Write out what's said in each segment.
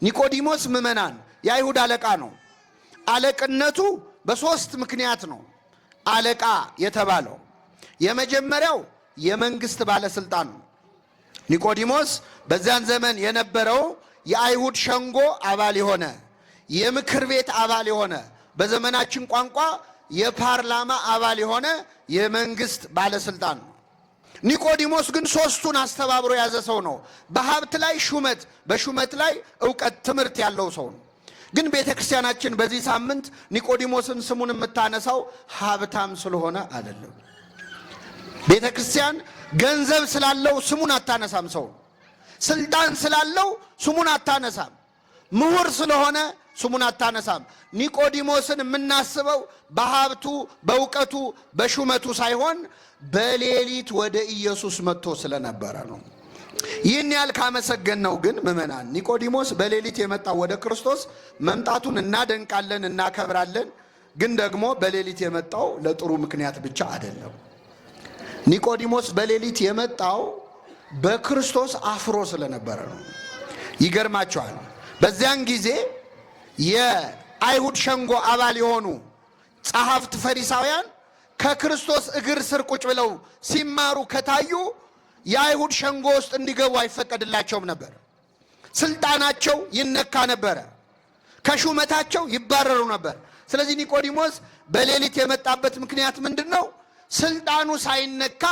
ኒቆዲሞስ ምዕመናን የአይሁድ አለቃ ነው። አለቅነቱ በሶስት ምክንያት ነው አለቃ የተባለው። የመጀመሪያው የመንግስት ባለስልጣን ነው። ኒቆዲሞስ በዚያን ዘመን የነበረው የአይሁድ ሸንጎ አባል የሆነ የምክር ቤት አባል የሆነ በዘመናችን ቋንቋ የፓርላማ አባል የሆነ የመንግስት ባለስልጣን ነው። ኒቆዲሞስ ግን ሶስቱን አስተባብሮ ያዘ ሰው ነው። በሀብት ላይ ሹመት፣ በሹመት ላይ ዕውቀት፣ ትምህርት ያለው ሰው ነው። ግን ቤተክርስቲያናችን በዚህ ሳምንት ኒቆዲሞስን ስሙን የምታነሳው ሀብታም ስለሆነ አይደለም። ቤተክርስቲያን ገንዘብ ስላለው ስሙን አታነሳም። ሰው ስልጣን ስላለው ስሙን አታነሳም። ምሁር ስለሆነ ስሙን አታነሳም። ኒቆዲሞስን የምናስበው በሀብቱ፣ በእውቀቱ፣ በሹመቱ ሳይሆን በሌሊት ወደ ኢየሱስ መጥቶ ስለነበረ ነው። ይህን ያህል ካመሰገን ነው ግን ምዕመናን ኒቆዲሞስ በሌሊት የመጣው ወደ ክርስቶስ መምጣቱን እናደንቃለን፣ እናከብራለን። ግን ደግሞ በሌሊት የመጣው ለጥሩ ምክንያት ብቻ አይደለም። ኒቆዲሞስ በሌሊት የመጣው በክርስቶስ አፍሮ ስለነበረ ነው። ይገርማቸዋል። በዚያን ጊዜ የአይሁድ ሸንጎ አባል የሆኑ ጸሐፍት ፈሪሳውያን ከክርስቶስ እግር ስር ቁጭ ብለው ሲማሩ ከታዩ የአይሁድ ሸንጎ ውስጥ እንዲገቡ አይፈቀድላቸውም ነበር። ስልጣናቸው ይነካ ነበረ። ከሹመታቸው ይባረሩ ነበር። ስለዚህ ኒቆዲሞስ በሌሊት የመጣበት ምክንያት ምንድን ነው? ስልጣኑ ሳይነካ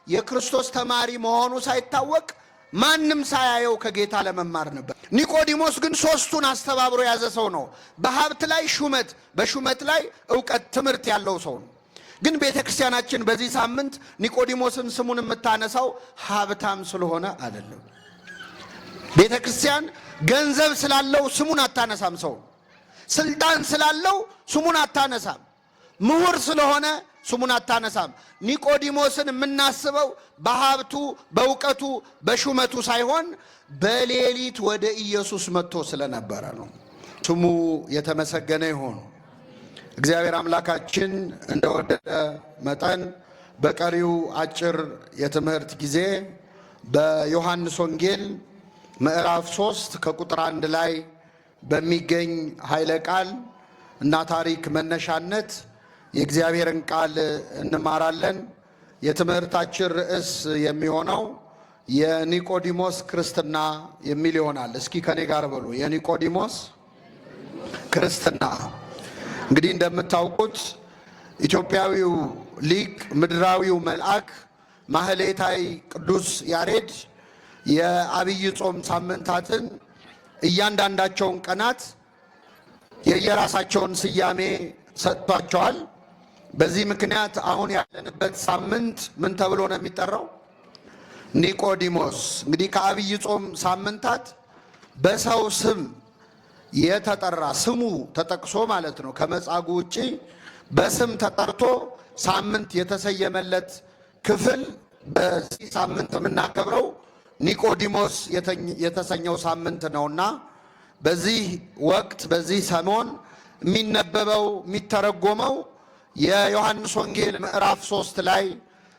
የክርስቶስ ተማሪ መሆኑ ሳይታወቅ ማንም ሳያየው ከጌታ ለመማር ነበር። ኒቆዲሞስ ግን ሶስቱን አስተባብሮ ያዘ ሰው ነው። በሀብት ላይ ሹመት፣ በሹመት ላይ ዕውቀት፣ ትምህርት ያለው ሰው ነው። ግን ቤተክርስቲያናችን በዚህ ሳምንት ኒቆዲሞስን ስሙን የምታነሳው ሀብታም ስለሆነ አይደለም። ቤተክርስቲያን ገንዘብ ስላለው ስሙን አታነሳም። ሰው ስልጣን ስላለው ስሙን አታነሳም። ምሁር ስለሆነ ስሙን አታነሳም። ኒቆዲሞስን የምናስበው በሀብቱ፣ በእውቀቱ፣ በሹመቱ ሳይሆን በሌሊት ወደ ኢየሱስ መጥቶ ስለነበረ ነው። ስሙ የተመሰገነ ይሁን። እግዚአብሔር አምላካችን እንደወደደ መጠን በቀሪው አጭር የትምህርት ጊዜ በዮሐንስ ወንጌል ምዕራፍ 3 ከቁጥር 1 ላይ በሚገኝ ኃይለ ቃል እና ታሪክ መነሻነት የእግዚአብሔርን ቃል እንማራለን። የትምህርታችን ርዕስ የሚሆነው የኒቆዲሞስ ክርስትና የሚል ይሆናል። እስኪ ከኔ ጋር በሉ፣ የኒቆዲሞስ ክርስትና። እንግዲህ እንደምታውቁት ኢትዮጵያዊው ሊቅ ምድራዊው መልአክ ማህሌታይ ቅዱስ ያሬድ የአብይ ጾም ሳምንታትን እያንዳንዳቸውን ቀናት የየራሳቸውን ስያሜ ሰጥቷቸዋል። በዚህ ምክንያት አሁን ያለንበት ሳምንት ምን ተብሎ ነው የሚጠራው? ኒቆዲሞስ። እንግዲህ ከአብይ ጾም ሳምንታት በሰው ስም የተጠራ ስሙ ተጠቅሶ ማለት ነው። ከመጻጉዕ ውጪ በስም ተጠርቶ ሳምንት የተሰየመለት ክፍል በዚህ ሳምንት የምናከብረው ኒቆዲሞስ የተሰኘው ሳምንት ነውና በዚህ ወቅት በዚህ ሰሞን የሚነበበው የሚተረጎመው የዮሐንስ ወንጌል ምዕራፍ 3 ላይ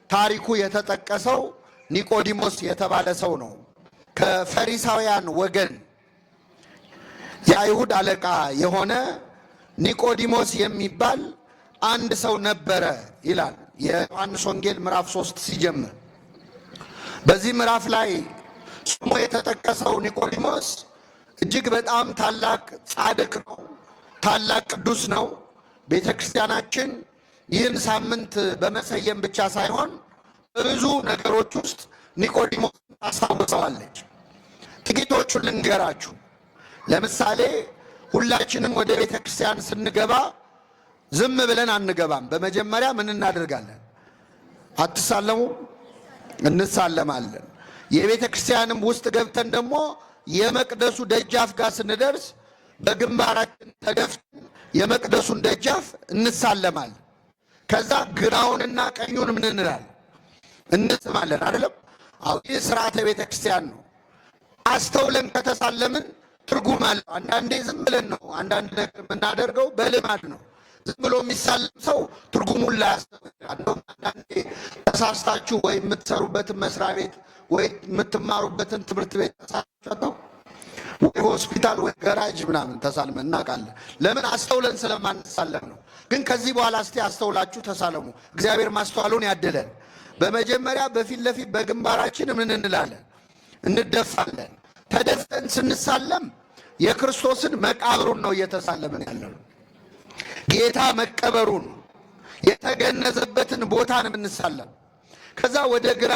ታሪኩ የተጠቀሰው ኒቆዲሞስ የተባለ ሰው ነው። ከፈሪሳውያን ወገን የአይሁድ አለቃ የሆነ ኒቆዲሞስ የሚባል አንድ ሰው ነበረ ይላል የዮሐንስ ወንጌል ምዕራፍ 3 ሲጀምር። በዚህ ምዕራፍ ላይ ስሙ የተጠቀሰው ኒቆዲሞስ እጅግ በጣም ታላቅ ጻድቅ ነው፣ ታላቅ ቅዱስ ነው። ቤተ ክርስቲያናችን ይህን ሳምንት በመሰየም ብቻ ሳይሆን በብዙ ነገሮች ውስጥ ኒቆዲሞስ ታስታውሰዋለች። ጥቂቶቹን ልንገራችሁ። ለምሳሌ ሁላችንም ወደ ቤተ ክርስቲያን ስንገባ ዝም ብለን አንገባም። በመጀመሪያ ምን እናደርጋለን? አትሳለሙ? እንሳለማለን። የቤተ ክርስቲያንም ውስጥ ገብተን ደግሞ የመቅደሱ ደጃፍ ጋር ስንደርስ በግንባራችን ተደፍተን የመቅደሱን ደጃፍ እንሳለማለን። ከዛ ግራውንና ቀኙን ምን እንላለን? እንስማለን። አይደለም? አዎ፣ ይህ ስርዓተ ቤተ ክርስቲያን ነው። አስተውለን ከተሳለምን ትርጉም አለው። አንዳንዴ ዝም ብለን ነው አንዳንድ ነገር የምናደርገው፣ በልማድ ነው። ዝም ብሎ የሚሳለም ሰው ትርጉሙን ላያስተምራል። አንዳንዴ ተሳስታችሁ ወይ የምትሰሩበትን መስሪያ ቤት ወይ የምትማሩበትን ትምህርት ቤት ተሳስታችሁ ወይ ሆስፒታል ወይ ገራጅ ምናምን ተሳልመን እናውቃለን። ለምን? አስተውለን ስለማንሳለም ነው። ግን ከዚህ በኋላ እስቲ አስተውላችሁ ተሳለሙ። እግዚአብሔር ማስተዋሉን ያድለን። በመጀመሪያ በፊት ለፊት በግንባራችን ምን እንላለን? እንደፋለን። ተደፍተን ስንሳለም የክርስቶስን መቃብሩን ነው እየተሳለምን ያለው። ጌታ መቀበሩን የተገነዘበትን ቦታ ነው የምንሳለም። ከዛ ወደ ግራ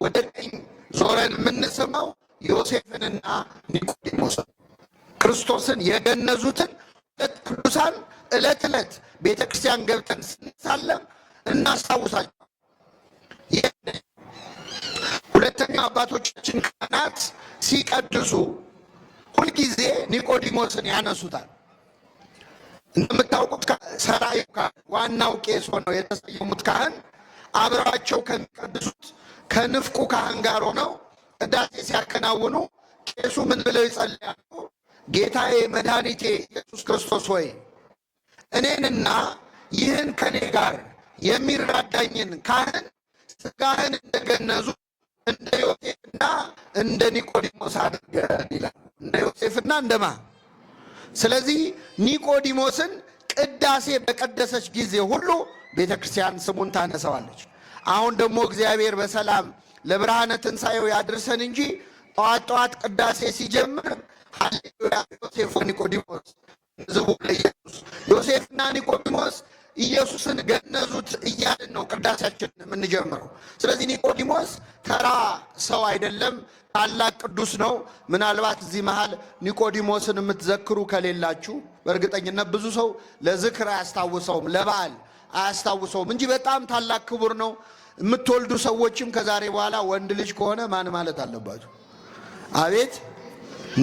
ወደ ቀኝ ዞረን የምንስመው ዮሴፍንና ኒቆዲሞስን ክርስቶስን የገነዙትን ሁለት ቅዱሳን ዕለት ዕለት ቤተ ክርስቲያን ገብተን ስንሳለም እናስታውሳቸው። ሁለተኛው አባቶቻችን ካህናት ሲቀድሱ ሁልጊዜ ኒቆዲሞስን ያነሱታል። እንደምታውቁት ሰራዩ ካህን ዋናው ቄስ ሆነው የተሰየሙት ካህን አብረዋቸው ከሚቀድሱት ከንፍቁ ካህን ጋር ሆነው ቅዳሴ ሲያከናውኑ ቄሱ ምን ብለው ይጸልያሉ? ጌታዬ መድኃኒቴ ኢየሱስ ክርስቶስ ሆይ እኔንና ይህን ከኔ ጋር የሚራዳኝን ካህን ሥጋህን እንደገነዙ እንደ ዮሴፍና እንደ ኒቆዲሞስ አድርገን ይላል። እንደ ዮሴፍና እንደማ። ስለዚህ ኒቆዲሞስን ቅዳሴ በቀደሰች ጊዜ ሁሉ ቤተ ክርስቲያን ስሙን ታነሳዋለች። አሁን ደግሞ እግዚአብሔር በሰላም ለብርሃነ ትንሣኤው ያድርሰን እንጂ ጠዋት ጠዋት ቅዳሴ ሲጀምር ሃሌሉያ ዮሴፍ ኒቆዲሞስ ዝቡ ለኢየሱስ፣ ዮሴፍና ኒቆዲሞስ ኢየሱስን ገነዙት እያልን ነው ቅዳሴያችን የምንጀምረው። ስለዚህ ኒቆዲሞስ ተራ ሰው አይደለም፣ ታላቅ ቅዱስ ነው። ምናልባት እዚህ መሃል ኒቆዲሞስን የምትዘክሩ ከሌላችሁ በእርግጠኝነት ብዙ ሰው ለዝክር አያስታውሰውም፣ ለበዓል አያስታውሰውም እንጂ በጣም ታላቅ ክቡር ነው። የምትወልዱ ሰዎችም ከዛሬ በኋላ ወንድ ልጅ ከሆነ ማን ማለት አለባችሁ? አቤት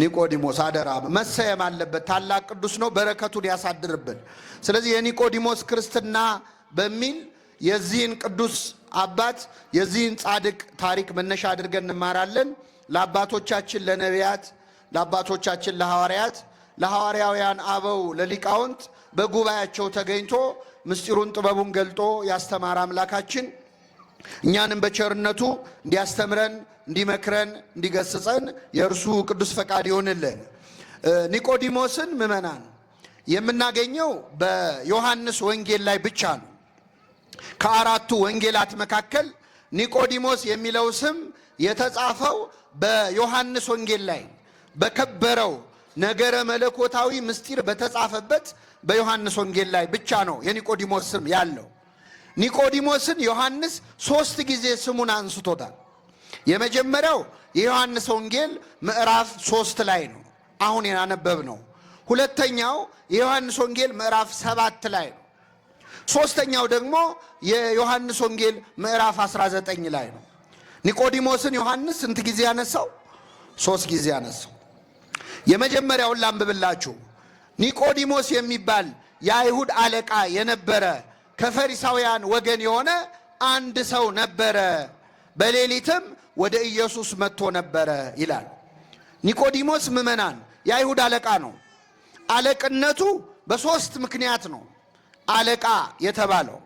ኒቆዲሞስ አደራ መሰየም አለበት። ታላቅ ቅዱስ ነው፣ በረከቱን ያሳድርብን። ስለዚህ የኒቆዲሞስ ክርስትና በሚል የዚህን ቅዱስ አባት የዚህን ጻድቅ ታሪክ መነሻ አድርገን እንማራለን። ለአባቶቻችን ለነቢያት፣ ለአባቶቻችን ለሐዋርያት፣ ለሐዋርያውያን አበው፣ ለሊቃውንት በጉባኤያቸው ተገኝቶ ምስጢሩን ጥበቡን ገልጦ ያስተማረ አምላካችን እኛንም በቸርነቱ እንዲያስተምረን እንዲመክረን እንዲገስጸን የእርሱ ቅዱስ ፈቃድ ይሆንልን። ኒቆዲሞስን ምዕመናን የምናገኘው በዮሐንስ ወንጌል ላይ ብቻ ነው። ከአራቱ ወንጌላት መካከል ኒቆዲሞስ የሚለው ስም የተጻፈው በዮሐንስ ወንጌል ላይ በከበረው ነገረ መለኮታዊ ምስጢር በተጻፈበት በዮሐንስ ወንጌል ላይ ብቻ ነው የኒቆዲሞስ ስም ያለው። ኒቆዲሞስን ዮሐንስ 3 ጊዜ ስሙን አንስቶታል። የመጀመሪያው የዮሐንስ ወንጌል ምዕራፍ 3 ላይ ነው፣ አሁን ያነበብ ነው። ሁለተኛው የዮሐንስ ወንጌል ምዕራፍ 7 ላይ ነው። ሶስተኛው ደግሞ የዮሐንስ ወንጌል ምዕራፍ 19 ላይ ነው። ኒቆዲሞስን ዮሐንስ ስንት ጊዜ ያነሳው? 3 ጊዜ ያነሳው። የመጀመሪያውን ላንብብላችሁ። ኒቆዲሞስ የሚባል የአይሁድ አለቃ የነበረ ከፈሪሳውያን ወገን የሆነ አንድ ሰው ነበረ፣ በሌሊትም ወደ ኢየሱስ መጥቶ ነበረ ይላል። ኒቆዲሞስ ምዕመናን የአይሁድ አለቃ ነው። አለቅነቱ በ3 ምክንያት ነው አለቃ የተባለው።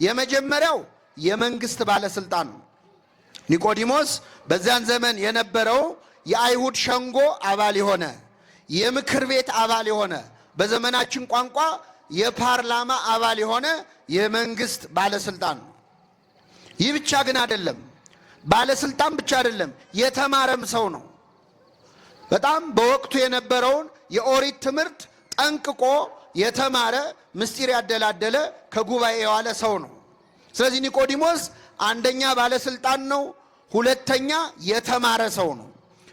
የመጀመሪያው የመንግስት ባለስልጣን ነው። ኒቆዲሞስ በዚያን ዘመን የነበረው የአይሁድ ሸንጎ አባል የሆነ የምክር ቤት አባል የሆነ በዘመናችን ቋንቋ የፓርላማ አባል የሆነ የመንግስት ባለስልጣን ነው። ይህ ብቻ ግን አይደለም፣ ባለስልጣን ብቻ አይደለም፣ የተማረም ሰው ነው። በጣም በወቅቱ የነበረውን የኦሪት ትምህርት ጠንቅቆ የተማረ ምስጢር ያደላደለ ከጉባኤ የዋለ ሰው ነው። ስለዚህ ኒቆዲሞስ አንደኛ ባለስልጣን ነው፣ ሁለተኛ የተማረ ሰው ነው፣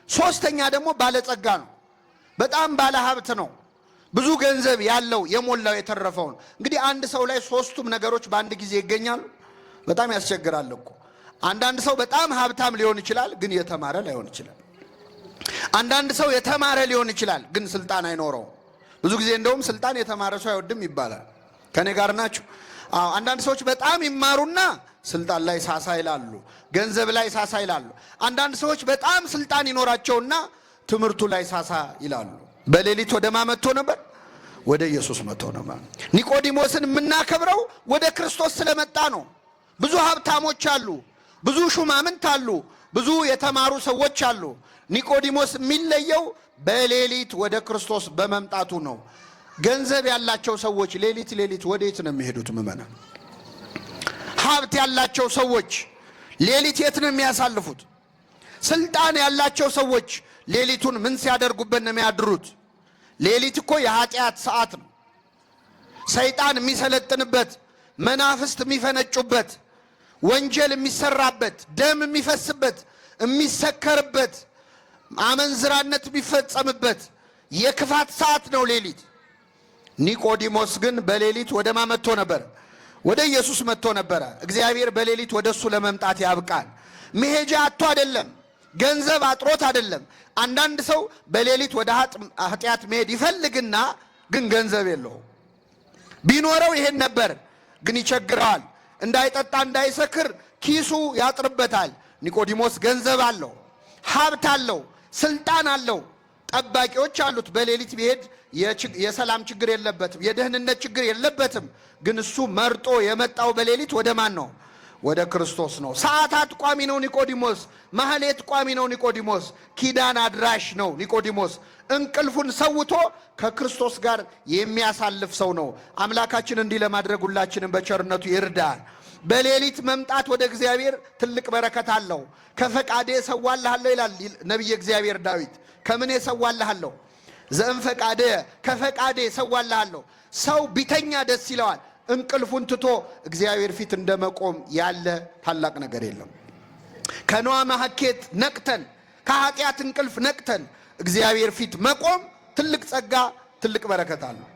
ሶስተኛ ደግሞ ባለጸጋ ነው። በጣም ባለ ሀብት ነው። ብዙ ገንዘብ ያለው የሞላው የተረፈው ነው። እንግዲህ አንድ ሰው ላይ 3ቱም ነገሮች በአንድ ጊዜ ይገኛሉ። በጣም ያስቸግራል እኮ። አንዳንድ ሰው በጣም ሀብታም ሊሆን ይችላል፣ ግን የተማረ ላይሆን ይችላል። አንዳንድ ሰው የተማረ ሊሆን ይችላል፣ ግን ስልጣን አይኖረውም። ብዙ ጊዜ እንደውም ስልጣን የተማረ ሰው አይወድም ይባላል። ከኔ ጋር ናችሁ? አንዳንድ ሰዎች በጣም ይማሩና ስልጣን ላይ ሳሳ ይላሉ፣ ገንዘብ ላይ ሳሳ ይላሉ። አንዳንድ ሰዎች በጣም ስልጣን ይኖራቸውና ትምህርቱ ላይ ሳሳ ይላሉ። በሌሊት ወደ ማን መጥቶ ነበር? ወደ ኢየሱስ መጥቶ ነበር። ኒቆዲሞስን የምናከብረው ወደ ክርስቶስ ስለመጣ ነው። ብዙ ሀብታሞች አሉ፣ ብዙ ሹማምንት አሉ፣ ብዙ የተማሩ ሰዎች አሉ። ኒቆዲሞስ የሚለየው በሌሊት ወደ ክርስቶስ በመምጣቱ ነው። ገንዘብ ያላቸው ሰዎች ሌሊት ወዴት ነው የሚሄዱት? ምእመናን፣ ሀብት ያላቸው ሰዎች ሌሊት የት ነው የሚያሳልፉት? ስልጣን ያላቸው ሰዎች ሌሊቱን ምን ሲያደርጉበት ነው የሚያድሩት? ሌሊት እኮ የኃጢአት ሰዓት ነው። ሰይጣን የሚሰለጥንበት፣ መናፍስት የሚፈነጩበት፣ ወንጀል የሚሰራበት፣ ደም የሚፈስበት፣ የሚሰከርበት፣ አመንዝራነት የሚፈጸምበት የክፋት ሰዓት ነው ሌሊት። ኒቆዲሞስ ግን በሌሊት ወደ ማን መጥቶ ነበር? ወደ ኢየሱስ መጥቶ ነበረ። እግዚአብሔር በሌሊት ወደ እሱ ለመምጣት ያብቃል። መሄጃ አጥቶ አይደለም፣ ገንዘብ አጥሮት አይደለም። አንዳንድ ሰው በሌሊት ወደ ኃጢአት መሄድ ይፈልግና ግን ገንዘብ የለውም። ቢኖረው ይሄን ነበር፣ ግን ይቸግረዋል። እንዳይጠጣ እንዳይሰክር ኪሱ ያጥርበታል። ኒቆዲሞስ ገንዘብ አለው፣ ሀብት አለው፣ ስልጣን አለው፣ ጠባቂዎች አሉት። በሌሊት ቢሄድ የሰላም ችግር የለበትም፣ የደህንነት ችግር የለበትም። ግን እሱ መርጦ የመጣው በሌሊት ወደ ማን ነው? ወደ ክርስቶስ ነው። ሰዓታት ቋሚ ነው ኒቆዲሞስ። ማህሌት ቋሚ ነው ኒቆዲሞስ። ኪዳን አድራሽ ነው ኒቆዲሞስ። እንቅልፉን ሰውቶ ከክርስቶስ ጋር የሚያሳልፍ ሰው ነው። አምላካችን እንዲህ ለማድረግ ሁላችንም በቸርነቱ ይርዳል። በሌሊት መምጣት ወደ እግዚአብሔር ትልቅ በረከት አለው። ከፈቃዴ እሰዋልሃለሁ ይላል ነቢየ እግዚአብሔር ዳዊት። ከምን እሰዋልሃለሁ? ዘእምፈቃደ፣ ከፈቃዴ እሰዋልሃለሁ። ሰው ቢተኛ ደስ ይለዋል። እንቅልፉን ትቶ እግዚአብሔር ፊት እንደመቆም ያለ ታላቅ ነገር የለም። ከነዋ ማሐኬት ነቅተን፣ ከኃጢአት እንቅልፍ ነቅተን እግዚአብሔር ፊት መቆም ትልቅ ጸጋ፣ ትልቅ በረከት አለው።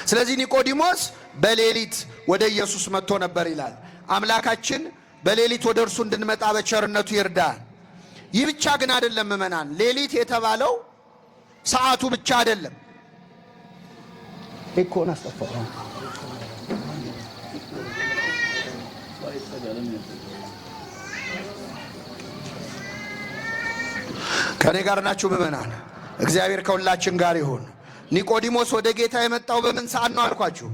ስለዚህ ኒቆዲሞስ በሌሊት ወደ ኢየሱስ መጥቶ ነበር ይላል። አምላካችን በሌሊት ወደ እርሱ እንድንመጣ በቸርነቱ ይርዳል። ይህ ብቻ ግን አይደለም ምእመናን፣ ሌሊት የተባለው ሰዓቱ ብቻ አይደለም። ኢኮን አስተፈራ ከኔ ጋር ናችሁ ምእመናን? እግዚአብሔር ከሁላችን ጋር ይሁን። ኒቆዲሞስ ወደ ጌታ የመጣው በምን ሰዓት ነው አልኳችሁ?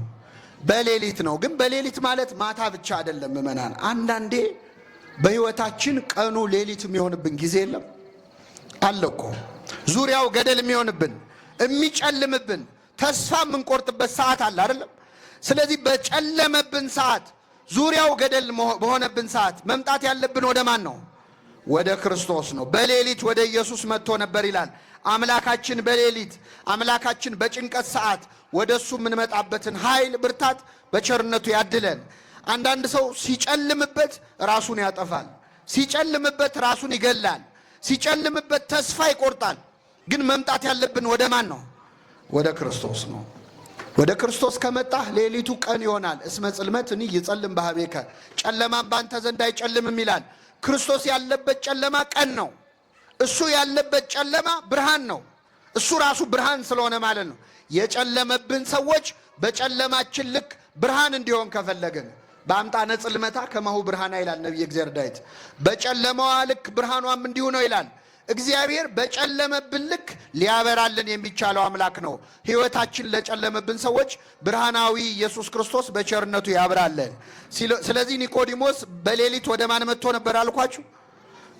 በሌሊት ነው። ግን በሌሊት ማለት ማታ ብቻ አይደለም ምእመናን። አንዳንዴ በሕይወታችን ቀኑ ሌሊት የሚሆንብን ጊዜ የለም አለ እኮ። ዙሪያው ገደል የሚሆንብን፣ የሚጨልምብን፣ ተስፋ የምንቆርጥበት ሰዓት አለ አይደለም? ስለዚህ በጨለመብን ሰዓት፣ ዙሪያው ገደል በሆነብን ሰዓት መምጣት ያለብን ወደ ማን ነው? ወደ ክርስቶስ ነው። በሌሊት ወደ ኢየሱስ መጥቶ ነበር ይላል። አምላካችን በሌሊት፣ አምላካችን በጭንቀት ሰዓት ወደ እሱ የምንመጣበትን ኃይል፣ ብርታት በቸርነቱ ያድለን። አንዳንድ ሰው ሲጨልምበት ራሱን ያጠፋል፣ ሲጨልምበት ራሱን ይገላል፣ ሲጨልምበት ተስፋ ይቆርጣል። ግን መምጣት ያለብን ወደ ማን ነው? ወደ ክርስቶስ ነው። ወደ ክርስቶስ ከመጣህ ሌሊቱ ቀን ይሆናል። እስመ ጽልመትኒ ይጸልም በኀቤከ፣ ጨለማም ባንተ ዘንድ አይጨልምም ይላል። ክርስቶስ ያለበት ጨለማ ቀን ነው። እሱ ያለበት ጨለማ ብርሃን ነው። እሱ ራሱ ብርሃን ስለሆነ ማለት ነው። የጨለመብን ሰዎች በጨለማችን ልክ ብርሃን እንዲሆን ከፈለግን በአምጣነ ጽልመታ ከማሁ ብርሃና ይላል ነቢየ እግዚአብሔር ዳዊት። በጨለማዋ ልክ ብርሃኗም እንዲሁ ነው ይላል። እግዚአብሔር በጨለመብን ልክ ሊያበራልን የሚቻለው አምላክ ነው። ሕይወታችን ለጨለመብን ሰዎች ብርሃናዊ ኢየሱስ ክርስቶስ በቸርነቱ ያብራለን። ስለዚህ ኒቆዲሞስ በሌሊት ወደ ማን መጥቶ ነበር አልኳችሁ?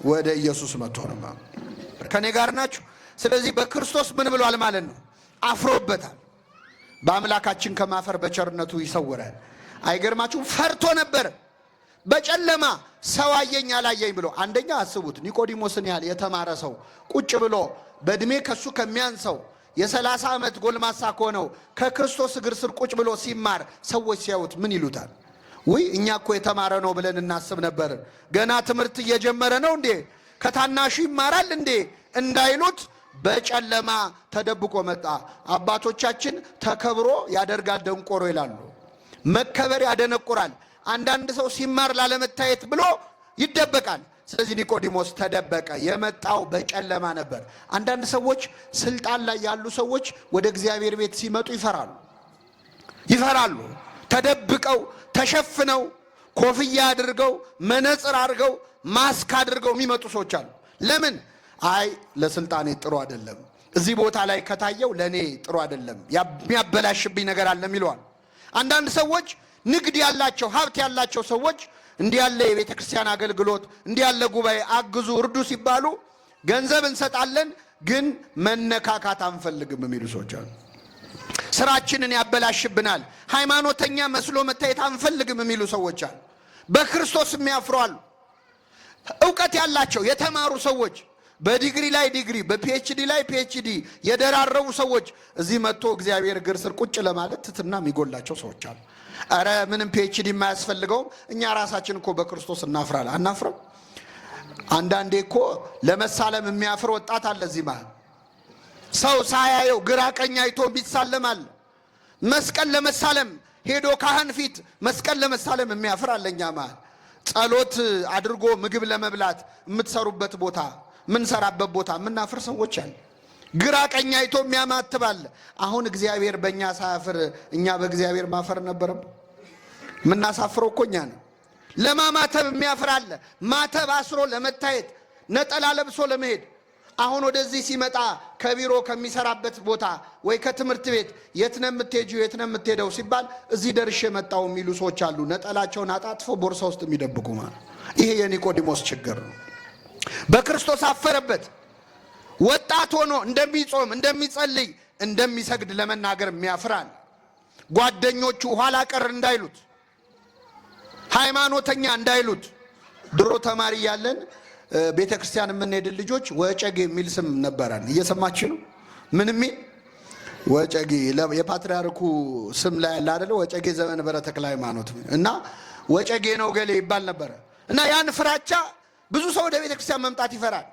ወደ ኢየሱስ መጥቶ ነበር። ከኔ ጋር ናችሁ? ስለዚህ በክርስቶስ ምን ብሏል ማለት ነው? አፍሮበታል። በአምላካችን ከማፈር በቸርነቱ ይሰውራል። አይገርማችሁም? ፈርቶ ነበር በጨለማ ሰው አየኝ አላየኝ ብሎ። አንደኛ አስቡት፣ ኒቆዲሞስን ያህል የተማረ ሰው ቁጭ ብሎ በእድሜ ከሱ ከሚያንሰው የ30 ዓመት ጎልማሳ ከሆነው ከክርስቶስ እግር ስር ቁጭ ብሎ ሲማር ሰዎች ሲያዩት ምን ይሉታል? ውይ እኛ እኮ የተማረ ነው ብለን እናስብ ነበር። ገና ትምህርት እየጀመረ ነው እንዴ? ከታናሹ ይማራል እንዴ እንዳይሉት በጨለማ ተደብቆ መጣ። አባቶቻችን ተከብሮ ያደርጋል ደንቆሮ ይላሉ። መከበር ያደነቁራል። አንዳንድ ሰው ሲማር ላለመታየት ብሎ ይደበቃል። ስለዚህ ኒቆዲሞስ ተደበቀ። የመጣው በጨለማ ነበር። አንዳንድ ሰዎች ስልጣን ላይ ያሉ ሰዎች ወደ እግዚአብሔር ቤት ሲመጡ ይፈራሉ። ተደብቀው ተሸፍነው ኮፍያ አድርገው መነጽር አድርገው ማስክ አድርገው የሚመጡ ሰዎች አሉ። ለምን? አይ ለስልጣኔ ጥሩ አይደለም፣ እዚህ ቦታ ላይ ከታየው ለኔ ጥሩ አይደለም፣ የሚያበላሽብኝ ነገር አለ ይለዋል። አንዳንድ ሰዎች ንግድ ያላቸው ሀብት ያላቸው ሰዎች እንዲህ ያለ የቤተ ክርስቲያን አገልግሎት እንዲህ ያለ ጉባኤ አግዙ እርዱ ሲባሉ ገንዘብ እንሰጣለን፣ ግን መነካካት አንፈልግም የሚሉ ሰዎች አሉ። ስራችንን ያበላሽብናል፣ ሃይማኖተኛ መስሎ መታየት አንፈልግም የሚሉ ሰዎች አሉ። በክርስቶስ የሚያፍሩ አሉ። እውቀት ያላቸው የተማሩ ሰዎች በዲግሪ ላይ ዲግሪ በፒኤችዲ ላይ ፒኤችዲ የደራረቡ ሰዎች እዚህ መጥቶ እግዚአብሔር እግር ስር ቁጭ ለማለት ትትና የሚጎላቸው ሰዎች አሉ። አረ ምንም ፒኤችዲ የማያስፈልገውም እኛ ራሳችን እኮ በክርስቶስ እናፍራለን። አናፍርም? አንዳንዴ እኮ ለመሳለም የሚያፍር ወጣት አለ እዚህ ማለት ሰው ሳያየው ግራ ቀኝ አይቶ ቢሳለማል። መስቀል ለመሳለም ሄዶ ካህን ፊት መስቀል ለመሳለም የሚያፍር አለኛ ማለት ጸሎት አድርጎ ምግብ ለመብላት የምትሰሩበት ቦታ ምንሰራበት ቦታ ምናፍር ሰዎች አለ። ግራ ቀኝ አይቶ የሚያማትባል። አሁን እግዚአብሔር በእኛ ሳያፍር እኛ በእግዚአብሔር ማፈር ነበረም? ምናሳፍረው እኮ እኛ ነው። ለማማተብ የሚያፍር አለ። ማተብ አስሮ ለመታየት ነጠላ ለብሶ ለመሄድ አሁን ወደዚህ ሲመጣ ከቢሮ ከሚሰራበት ቦታ ወይ ከትምህርት ቤት የት ነው የምትሄጂው የት ነው የምትሄደው ሲባል እዚህ ደርሼ መጣሁ የሚሉ ሰዎች አሉ። ነጠላቸውን አጣጥፎ ቦርሳ ውስጥ የሚደብቁ ማለት። ይሄ የኒቆዲሞስ ችግር ነው። በክርስቶስ አፈረበት። ወጣት ሆኖ እንደሚጾም እንደሚጸልይ እንደሚሰግድ ለመናገር የሚያፍራል። ጓደኞቹ ኋላ ቀር እንዳይሉት ሃይማኖተኛ እንዳይሉት። ድሮ ተማሪ ያለን ቤተ ክርስቲያን የምንሄድ ልጆች ወጨጌ የሚል ስም ነበረን። እየሰማችሁ ነው? ምን የሚል ወጨጌ? የፓትርያርኩ ስም ላይ ያለ አይደለ? ወጨጌ ዘመንበረ ተክለ ሃይማኖት እና ወጨጌ ነው ገሌ ይባል ነበረ። እና ያን ፍራቻ ብዙ ሰው ወደ ቤተ ክርስቲያን መምጣት ይፈራል።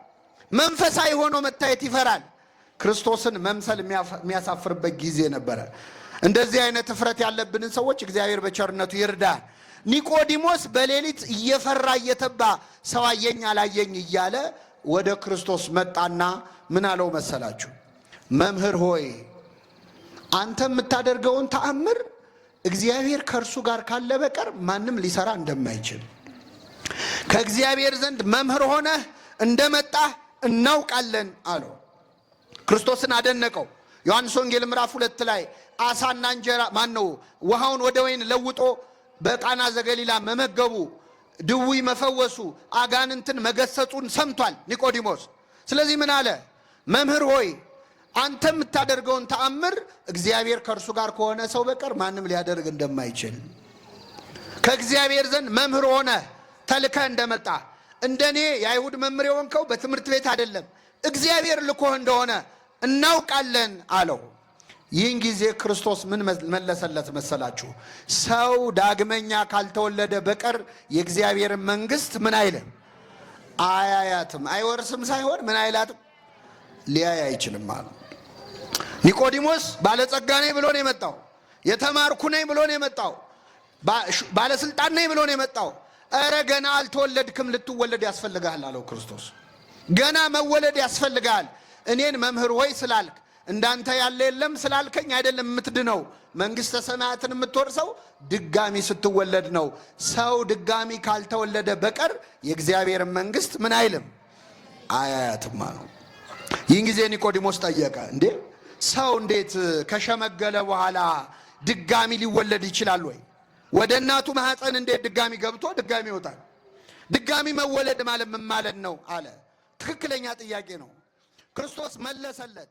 መንፈሳዊ ሆኖ መታየት ይፈራል። ክርስቶስን መምሰል የሚያሳፍርበት ጊዜ ነበረ። እንደዚህ አይነት እፍረት ያለብንን ሰዎች እግዚአብሔር በቸርነቱ ይርዳል። ኒቆዲሞስ በሌሊት እየፈራ እየተባ ሰው አየኝ አላየኝ እያለ ወደ ክርስቶስ መጣና ምን አለው መሰላችሁ? መምህር ሆይ አንተ የምታደርገውን ተአምር እግዚአብሔር ከእርሱ ጋር ካለ በቀር ማንም ሊሰራ እንደማይችል ከእግዚአብሔር ዘንድ መምህር ሆነህ እንደመጣህ እናውቃለን አለው። ክርስቶስን አደነቀው። ዮሐንስ ወንጌል ምዕራፍ 2 ላይ አሳና እንጀራ ማነው ውሃውን ወደ ወይን ለውጦ በቃና ዘገሊላ መመገቡ፣ ድውይ መፈወሱ፣ አጋንንትን መገሰጹን ሰምቷል ኒቆዲሞስ። ስለዚህ ምን አለ? መምህር ሆይ አንተ የምታደርገውን ተአምር እግዚአብሔር ከእርሱ ጋር ከሆነ ሰው በቀር ማንም ሊያደርግ እንደማይችል ከእግዚአብሔር ዘንድ መምህር ሆነ ተልከ እንደመጣ እንደኔ የአይሁድ መምህር የሆንከው በትምህርት ቤት አይደለም እግዚአብሔር ልኮህ እንደሆነ እናውቃለን አለው። ይህን ጊዜ ክርስቶስ ምን መለሰለት መሰላችሁ? ሰው ዳግመኛ ካልተወለደ በቀር የእግዚአብሔር መንግስት ምን አይልም አያያትም። አይወርስም ሳይሆን ምን አይላትም ሊያይ አይችልም ማለት። ኒቆዲሞስ ባለጸጋ ነኝ ብሎ ነው የመጣው። የተማርኩ ነኝ ብሎ ነው የመጣው። ባለስልጣን ነኝ ብሎ ነው የመጣው። እረ ገና አልተወለድክም፣ ልትወለድ ያስፈልጋል አለው ክርስቶስ። ገና መወለድ ያስፈልጋል። እኔን መምህር ሆይ ስላልክ እንዳንተ ያለ የለም ስላልከኝ አይደለም የምትድነው። መንግስተ ሰማያትን የምትወርሰው ድጋሚ ስትወለድ ነው። ሰው ድጋሚ ካልተወለደ በቀር የእግዚአብሔር መንግስት ምን አይልም አያያትም ነው። ይህን ጊዜ ኒቆዲሞስ ጠየቀ፣ እንዴ ሰው እንዴት ከሸመገለ በኋላ ድጋሚ ሊወለድ ይችላል ወይ? ወደ እናቱ ማህፀን እንዴት ድጋሚ ገብቶ ድጋሚ ይወጣል? ድጋሚ መወለድ ማለት ምን ማለት ነው አለ። ትክክለኛ ጥያቄ ነው። ክርስቶስ መለሰለት።